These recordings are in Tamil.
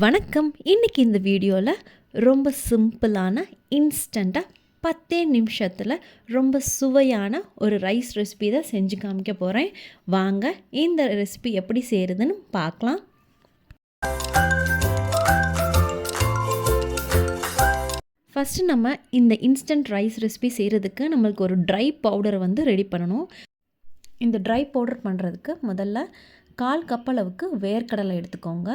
வணக்கம். இன்றைக்கி இந்த வீடியோவில் ரொம்ப சிம்பிளான இன்ஸ்டண்ட்டாக 10 நிமிஷத்தில் ரொம்ப சுவையான ஒரு ரைஸ் ரெசிபி தான் செஞ்சு காமிக்க போகிறேன். வாங்க இந்த ரெசிபி எப்படி செய்கிறதுன்னு பார்க்கலாம். ஃபஸ்ட்டு நம்ம இந்த இன்ஸ்டன்ட் ரைஸ் ரெசிபி செய்கிறதுக்கு நம்மளுக்கு ஒரு ட்ரை பவுடரை ரெடி பண்ணணும். இந்த ட்ரை பவுடர் பண்ணுறதுக்கு முதல்ல 1/4 கப் அளவுக்கு வேர்க்கடலை எடுத்துக்கோங்க.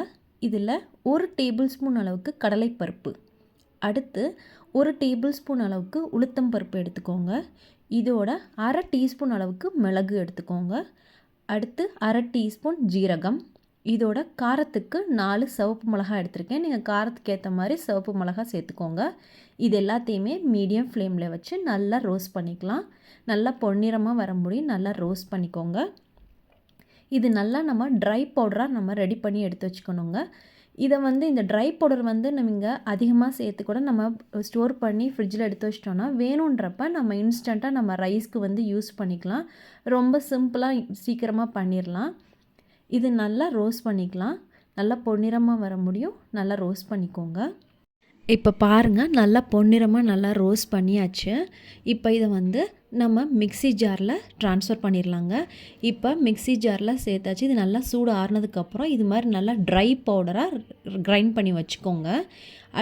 இதில் 1 டேபிள் ஸ்பூன் அளவுக்கு கடலைப்பருப்பு, அடுத்து 1 டேபிள் ஸ்பூன் அளவுக்கு உளுத்தம் பருப்பு எடுத்துக்கோங்க. இதோட 1/2 டீஸ்பூன் அளவுக்கு மிளகு எடுத்துக்கோங்க. அடுத்து 1/2 டீஸ்பூன் ஜீரகம். இதோட காரத்துக்கு 4 சிவப்பு மிளகாய் எடுத்திருக்கேன். நீங்கள் காரத்துக்கு ஏற்ற மாதிரி சிவப்பு மிளகாய் சேர்த்துக்கோங்க. இது எல்லாத்தையுமே மீடியம் ஃப்ளேமில் வச்சு நல்லா ரோஸ்ட் பண்ணிக்கலாம். நல்லா பொன்னிறமாக வர முடியும் நல்லா ரோஸ்ட் பண்ணிக்கோங்க. இது நல்லா நம்ம ட்ரை பவுடராக நம்ம ரெடி பண்ணி எடுத்து வச்சுக்கணுங்க. இதை இந்த ட்ரை பவுடர் நீங்கள் அதிகமாக சேர்த்து கூட நம்ம ஸ்டோர் பண்ணி ஃப்ரிட்ஜில் எடுத்து வச்சிட்டோன்னா வேணுன்றப்ப நம்ம இன்ஸ்டண்ட்டாக நம்ம ரைஸ்க்கு யூஸ் பண்ணிக்கலாம். ரொம்ப சிம்பிளாக சீக்கிரமாக பண்ணிடலாம். இது நல்லா ரோஸ்ட் பண்ணிக்கலாம். நல்லா பொன்னிறமாக வர முடியும் நல்லா ரோஸ்ட் பண்ணிக்கோங்க. இப்போ பாருங்கள் நல்லா பொன்னிறமாக நல்லா ரோஸ்ட் பண்ணியாச்சு. இப்போ இதை நம்ம மிக்ஸி ஜாரில் ட்ரான்ஸ்ஃபர் பண்ணிடலாங்க. இப்போ மிக்ஸி ஜாரில் சேர்த்தாச்சு. இது நல்லா சூடு ஆறுனதுக்கப்புறம் இது மாதிரி நல்லா ட்ரை பவுடராக கிரைண்ட் பண்ணி வச்சுக்கோங்க.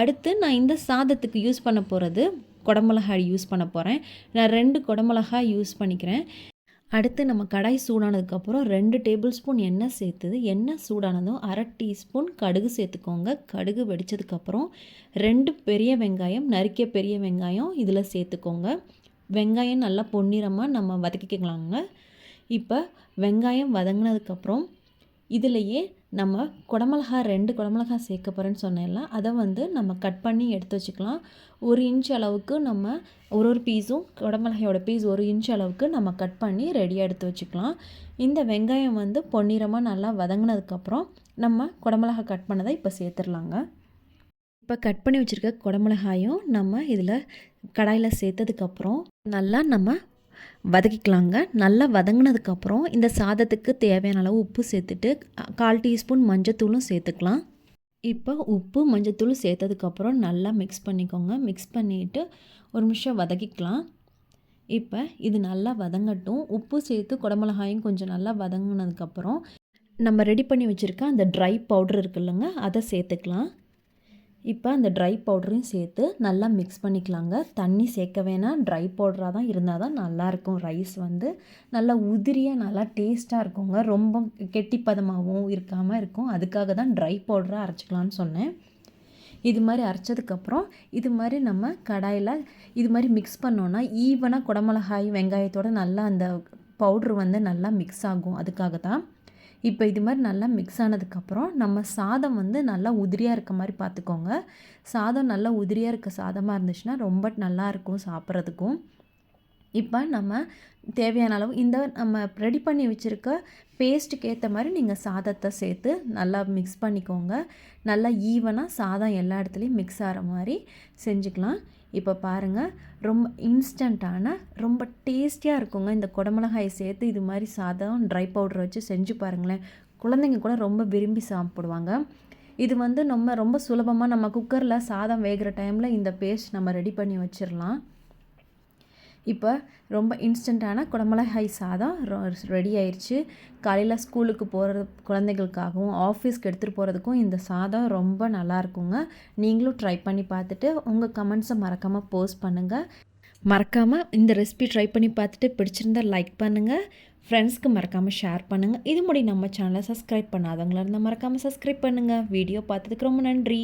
அடுத்து நான் இந்த சாதத்துக்கு யூஸ் பண்ண போகிறது குடமிளகாய் யூஸ் பண்ண போகிறேன். நான் 2 குடமிளகாய் யூஸ் பண்ணிக்கிறேன். அடுத்து நம்ம கடாய் சூடானதுக்கப்புறம் 2 டேபிள் ஸ்பூன் எண்ணெய் சேர்த்துது. எண்ணெய் சூடானதும் 1/2 டீஸ்பூன் கடுகு சேர்த்துக்கோங்க. கடுகு வெடித்ததுக்கப்புறம் 2 பெரிய வெங்காயம், நறுக்கிய பெரிய வெங்காயம் இதில் சேர்த்துக்கோங்க. வெங்காயம் நல்லா பொன்னிறமாக நம்ம வதக்கிக்கலாங்க. இப்போ வெங்காயம் வதங்கினதுக்கப்புறம் இதிலையே நம்ம குடமிளகாய் 2 குடமிளகாய் சேர்க்க போகிறேன்னு சொன்னேன்ல, அதை நம்ம கட் பண்ணி எடுத்து வச்சுக்கலாம். 1 இன்ச் அளவுக்கு நம்ம ஒரு பீஸும் குடமிளகாயோட பீஸ் 1 இன்ச் அளவுக்கு நம்ம கட் பண்ணி ரெடியாக எடுத்து வச்சுக்கலாம். இந்த வெங்காயம் பொன்னிறமாக நல்லா வதங்கினதுக்கப்புறம் நம்ம குடமிளகாய் கட் பண்ணதை இப்போ சேர்த்துடலாங்க. இப்போ கட் பண்ணி வச்சுருக்க குடமிளகாயும் நம்ம இதில் கடாயில் சேர்த்ததுக்கப்புறம் நல்லா நம்ம வதக்கிக்கலாங்க. நல்லா வதங்கினதுக்கப்புறம் இந்த சாதத்துக்கு தேவையான அளவு உப்பு சேர்த்துட்டு 1/4 டீஸ்பூன் மஞ்சத்தூளும் சேர்த்துக்கலாம். இப்போ உப்பு மஞ்சத்தூள் சேர்த்ததுக்கப்புறம் நல்லா மிக்ஸ் பண்ணிக்கோங்க. மிக்ஸ் பண்ணிவிட்டு ஒரு நிமிஷம் வதக்கிக்கலாம். இப்போ இது நல்லா வதங்கட்டும். உப்பு சேர்த்து குடமிளகாயும் கொஞ்சம் நல்லா வதங்கினதுக்கப்புறம் நம்ம ரெடி பண்ணி வச்சுருக்க அந்த ட்ரை பவுடர் இருக்குல்லங்க, அதை சேர்த்துக்கலாம். இப்போ அந்த ட்ரை பவுடரையும் சேர்த்து நல்லா மிக்ஸ் பண்ணிக்கலாங்க. தண்ணி சேர்க்க வேணாம். ட்ரை பவுடராக தான் இருந்தால் தான் நல்லாயிருக்கும். ரைஸ் நல்லா உதிரியாக நல்லா டேஸ்ட்டாக இருக்குங்க. ரொம்ப கெட்டிப்பதமாகவும் இருக்காமல் இருக்கும். அதுக்காக தான் ட்ரை பவுடராக அரைச்சிக்கலான்னு சொன்னேன். இது மாதிரி அரைச்சதுக்கப்புறம் இது மாதிரி நம்ம கடாயில் இது மாதிரி மிக்ஸ் பண்ணோன்னா ஈவனாக குடமிளகாய் வெங்காயத்தோடு நல்லா அந்த பவுட்ரு நல்லா மிக்ஸ் ஆகும். அதுக்காக தான். இப்போ இது மாதிரி நல்லா மிக்ஸ் ஆனதுக்கப்புறம் நம்ம சாதம் நல்லா உதிரியாக இருக்க மாதிரி பார்த்துக்கோங்க. சாதம் நல்லா உதிரியாக இருக்க சாதமாக இருந்துச்சுன்னா ரொம்ப நல்லாயிருக்கும் சாப்பிட்றதுக்கும். இப்போ நம்ம தேவையான அளவு இந்த நம்ம ரெடி பண்ணி வச்சுருக்க பேஸ்ட்டுக்கு ஏற்ற மாதிரி நீங்கள் சாதத்தை சேர்த்து நல்லா மிக்ஸ் பண்ணிக்கோங்க. நல்லா ஈவனாக சாதம் எல்லா இடத்துலையும் மிக்ஸ் ஆகிற மாதிரி செஞ்சுக்கலாம். இப்போ பாருங்கள் ரொம்ப இன்ஸ்டண்ட்டான ரொம்ப டேஸ்டியாக இருக்குங்க. இந்த குடமிளகாயை சேர்த்து இது மாதிரி சாதம் ட்ரை பவுடர் வச்சு செஞ்சு பாருங்களேன். குழந்தைங்க கூட ரொம்ப விரும்பி சாப்பிடுவாங்க. இது நம்ம ரொம்ப சுலபமாக நம்ம குக்கரில் சாதம் வேகிற டைமில் இந்த பேஸ்ட் நம்ம ரெடி பண்ணி வச்சிடலாம். இப்போ ரொம்ப இன்ஸ்டண்ட்டான குடமிளகாய் சாதம் ரெடி ஆயிடுச்சு. காலையில் ஸ்கூலுக்கு போகிற குழந்தைகளுக்காகவும் ஆஃபீஸ்க்கு எடுத்துகிட்டு போகிறதுக்கும் இந்த சாதம் ரொம்ப நல்லாயிருக்குங்க. நீங்களும் ட்ரை பண்ணி பார்த்துட்டு உங்கள் கமெண்ட்ஸை மறக்காமல் போஸ்ட் பண்ணுங்கள். மறக்காமல் இந்த ரெசிபி ட்ரை பண்ணி பார்த்துட்டு பிடிச்சிருந்தால் லைக் பண்ணுங்கள். ஃப்ரெண்ட்ஸ்க்கு மறக்காமல் ஷேர் பண்ணுங்கள். இது முடி நம்ம சேனலை சப்ஸ்கிரைப் பண்ணாதவங்களா இருந்தால் மறக்காமல் சப்ஸ்கிரைப் பண்ணுங்கள். வீடியோ பார்த்ததுக்கு ரொம்ப நன்றி.